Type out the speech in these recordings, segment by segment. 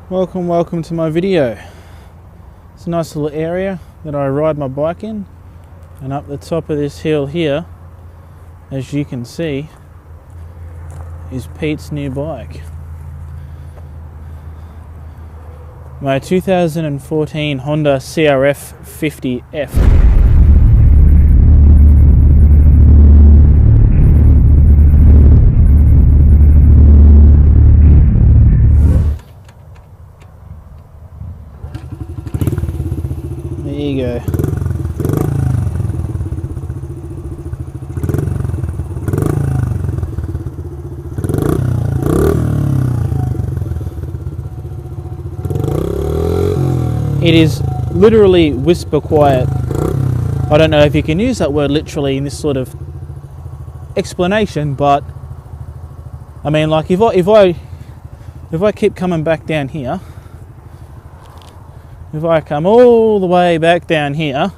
Welcome to my video. It's a nice little area that I ride my bike in, and up the top of this hill here, as you can see, is Pete's new bike. My 2014 Honda Crf50 There you go. It is literally whisper quiet. I don't know if you can use that word literally in this sort of explanation, but I mean, like if I keep coming back down here, if I come all the way back down here,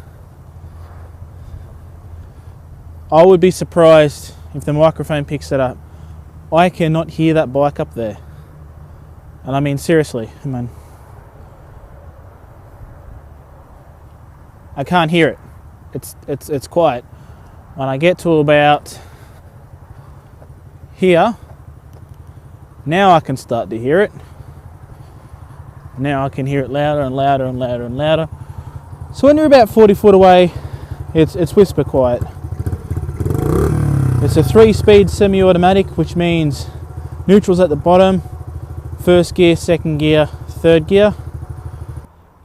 I would be surprised if the microphone picks it up. I cannot hear that bike up there. And I mean, seriously, I can't hear it. It's quiet. When I get to about here, now I can start to hear it. Now I can hear it louder and louder and louder and louder. So when you're about 40 foot away, it's whisper quiet. It's a 3-speed semi-automatic, which means neutral's at the bottom, first gear, second gear, third gear.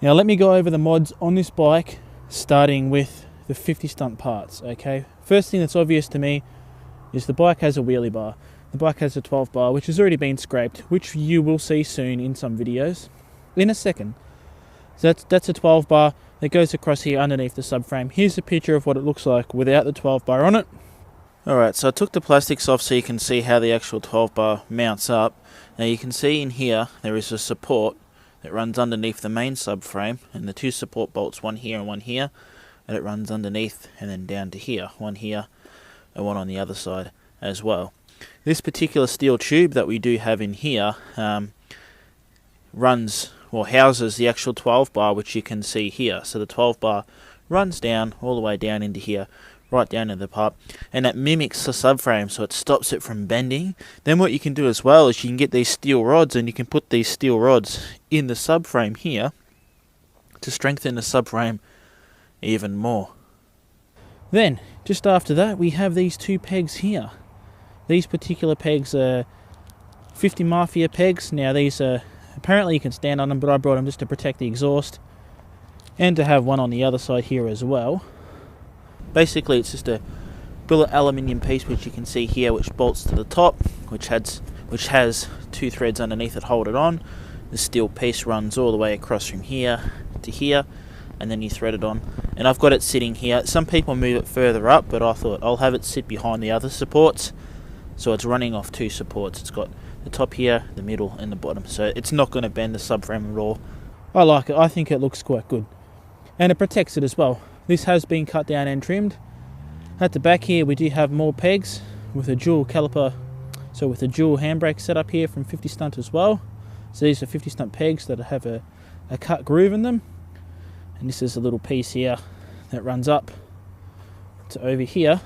Now let me go over the mods on this bike, starting with the 50 Stunt parts, okay? First thing that's obvious to me is the bike has a wheelie bar. The bike has a 12 bar, which has already been scraped, which you will see soon in some videos. In a second. So that's a 12 bar that goes across here underneath the subframe. Here's a picture of what it looks like without the 12 bar on it. Alright, so I took the plastics off so you can see how the actual 12 bar mounts up. Now you can see in here there is a support that runs underneath the main subframe, and the two support bolts, one here and one here, and it runs underneath and then down to here, one here and one on the other side as well. This particular steel tube that we do have in here houses the actual 12 bar, which you can see here. So the 12 bar runs down all the way down into here, right down into the part, and that mimics the subframe, so it stops it from bending. Then what you can do as well is you can get these steel rods, and you can put these steel rods in the subframe here to strengthen the subframe even more. Then just after that we have these two pegs here. These particular pegs are 50 Mafia pegs. Now these are apparently you can stand on them, but I brought them just to protect the exhaust and to have one on the other side here as well. Basically it's just a billet aluminium piece, which you can see here, which bolts to the top, which has two threads underneath that hold it on. The steel piece runs all the way across from here to here, and then you thread it on. And I've got it sitting here. Some people move it further up, but I thought I'll have it sit behind the other supports, so it's running off two supports. It's got the top here, the middle, and the bottom, so it's not going to bend the subframe at all. I like it. I think it looks quite good, and it protects it as well. This has been cut down and trimmed. At the back here we do have more pegs with a dual caliper, so with a dual handbrake setup here from 50 Stunt as well. So these are 50 Stunt pegs that have a cut groove in them, and this is a little piece here that runs up to over here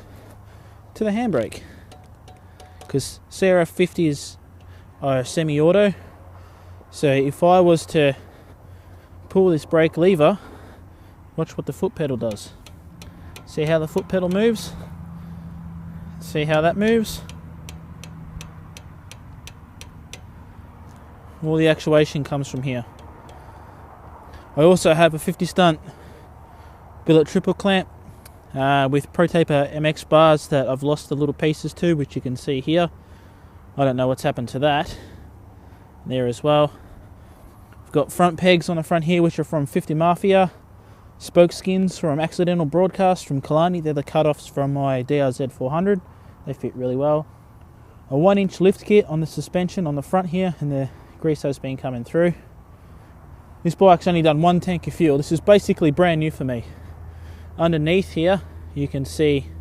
to the handbrake, because Crf50s are semi-auto, so if I was to pull this brake lever, watch what the foot pedal does. See how the foot pedal moves? See how that moves? All the actuation comes from here. I also have a 50 Stunt billet triple clamp with Pro Taper MX bars that I've lost the little pieces to, which you can see here. I don't know what's happened to that. There as well. I've got front pegs on the front here, which are from 50 Mafia. Spoke skins from Accidental Broadcast from Kalani. They're the cut-offs from my DRZ 400. They fit really well. A 1-inch lift kit on the suspension on the front here, and the grease has been coming through. This bike's only done 1 tank of fuel. This is basically brand new for me. Underneath here you can see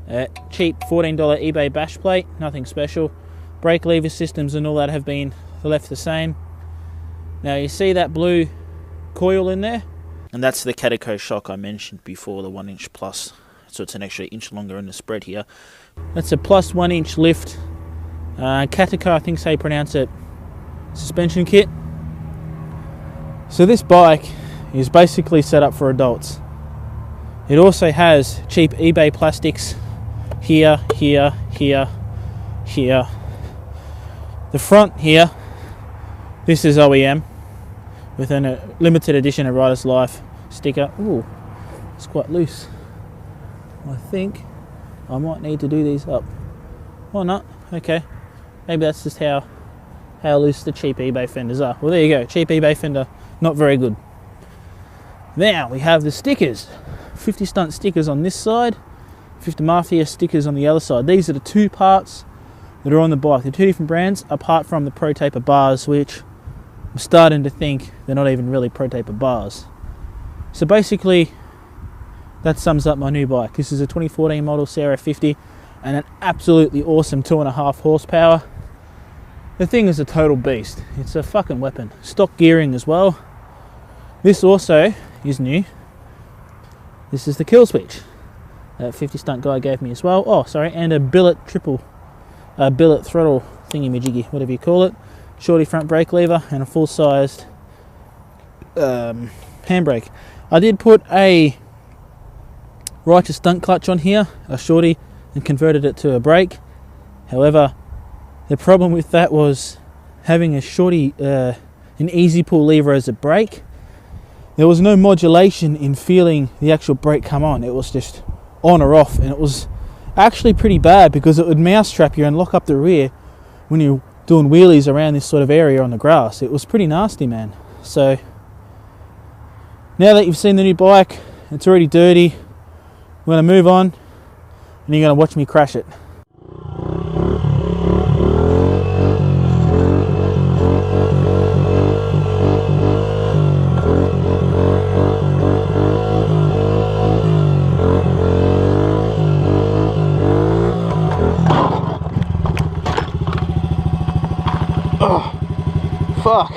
a cheap $14 eBay bash plate, nothing special. Brake lever systems and all that have been left the same. Now you see that blue coil in there? And that's the Catico shock I mentioned before, the 1 inch plus. So it's an extra inch longer in the spread here. That's a plus 1 inch lift. Catico, I think is how you pronounce it, suspension kit. So this bike is basically set up for adults. It also has cheap eBay plastics here, here, here, here. The front here, this is OEM with a limited edition AridersLife sticker. Ooh, it's quite loose. I think I might need to do these up. Or not, okay. Maybe that's just how loose the cheap eBay fenders are. Well, there you go, cheap eBay fender, not very good. Now we have the stickers. 50 Stunt stickers on this side, 50 Mafia stickers on the other side. These are the two parts that are on the bike. They're two different brands, apart from the Pro Taper bars, which I'm starting to think they're not even really Pro Taper bars. So basically, that sums up my new bike. This is a 2014 model CRF50 and an absolutely awesome 2.5 horsepower. The thing is a total beast. It's a fucking weapon. Stock gearing as well. This also is new. This is the kill switch that 50 Stunt guy gave me as well. Oh, sorry, and a billet throttle thingy-majiggy, whatever you call it. Shorty front brake lever and a full-sized handbrake. I did put a Righteous Stunt clutch on here, a shorty, and converted it to a brake. However, the problem with that was having a shorty, an easy pull lever as a brake. There was no modulation in feeling the actual brake come on. It was just on or off, and it was actually pretty bad because it would mousetrap you and lock up the rear when you're doing wheelies around this sort of area on the grass. It was pretty nasty, man. So now that you've seen the new bike, it's already dirty. We're going to move on, and you're going to watch me crash it. Oh, fuck.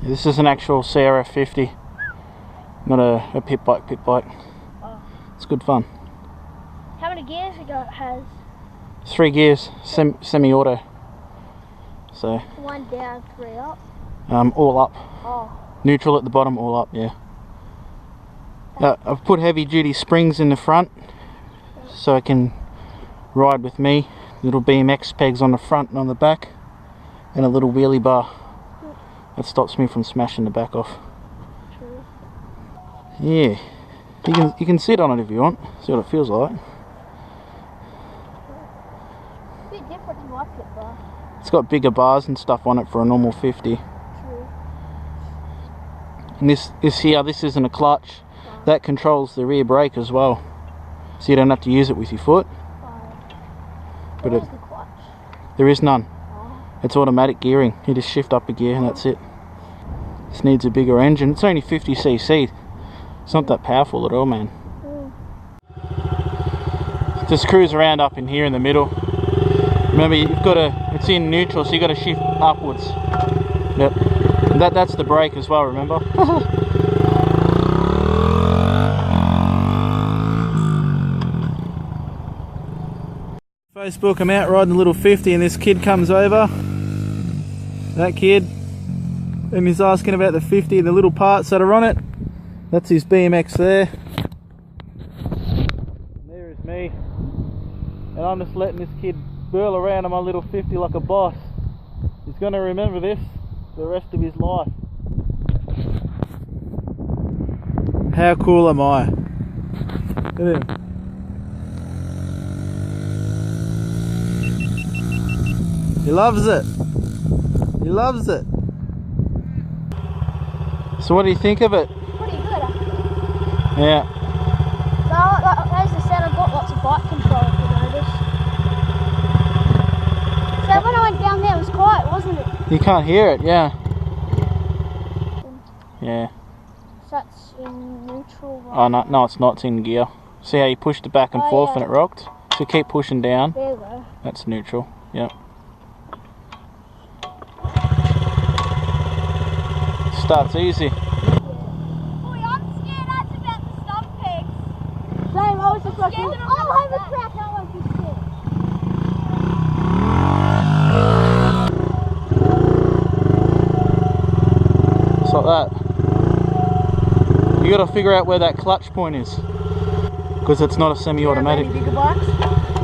This is an actual Crf50, not a pit bike. Oh. It's good fun. How many gears it has? 3 gears, semi-auto. So. 1 down, 3 up. All up. Oh. Neutral at the bottom, all up. Yeah. I've put heavy duty springs in the front, so I can ride with me. Little BMX pegs on the front and on the back, and a little wheelie bar that stops me from smashing the back off. True. Yeah, you can sit on it if you want. See what it feels like. A bit different to my pit bar. It's got bigger bars and stuff on it for a normal 50. True. And this isn't a clutch. That controls the rear brake as well, so you don't have to use it with your foot. But Where's the clutch? There is none. Oh. It's automatic gearing. You just shift up a gear and that's it. This needs a bigger engine. It's only 50cc. It's not that powerful at all, man. Just cruise around up in here in the middle. Remember, it's in neutral, so you got to shift upwards. Yep. And that's the brake as well, remember? Facebook, I'm out riding the little 50 and this kid comes over. That kid. And he's asking about the 50 and the little parts that are on it. That's his BMX there. And there is me. And I'm just letting this kid burl around on my little 50 like a boss. He's going to remember this for the rest of his life. How cool am I? Look at him. He loves it. He loves it. So what do you think of it? Pretty good. Yeah. As I said, I've got lots of bike control, if you notice. So when I went down there, it was quiet, wasn't it? You can't hear it, yeah. Yeah. So that's in neutral, right? Oh no, it's not. It's in gear. See how you pushed it back and forth and it rocked? So keep pushing down. There you go. That's neutral. Yep. Starts easy. Boy, I'm scared that's about the stump pegs. Same, I was just like, oh, holy crap, I won't be scared. Just like that. You got to figure out where that clutch point is, because it's not a semi-automatic. Any bigger bikes?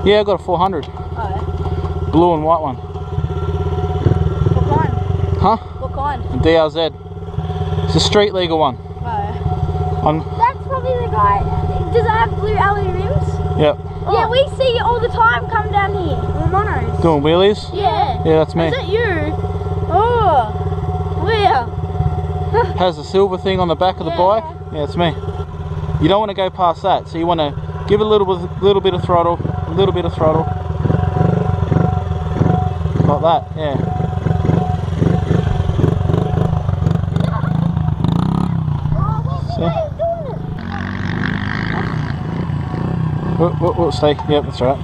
Yeah, I've got a 400. Oh, yeah. Blue and white one. What kind? Huh? What kind? A DRZ. It's a street legal one. Oh, yeah. That's probably the guy. Does it have blue alloy rims? Yep. Oh. Yeah, we see it all the time come down here. The monos. Doing wheelies? Yeah. Yeah, that's me. Is that you? Oh. Where? Has the silver thing on the back of the bike? Yeah, it's me. You don't want to go past that, so you want to give it a little bit of throttle, a little bit of throttle. Like that, yeah. We'll stay. Yep, that's right.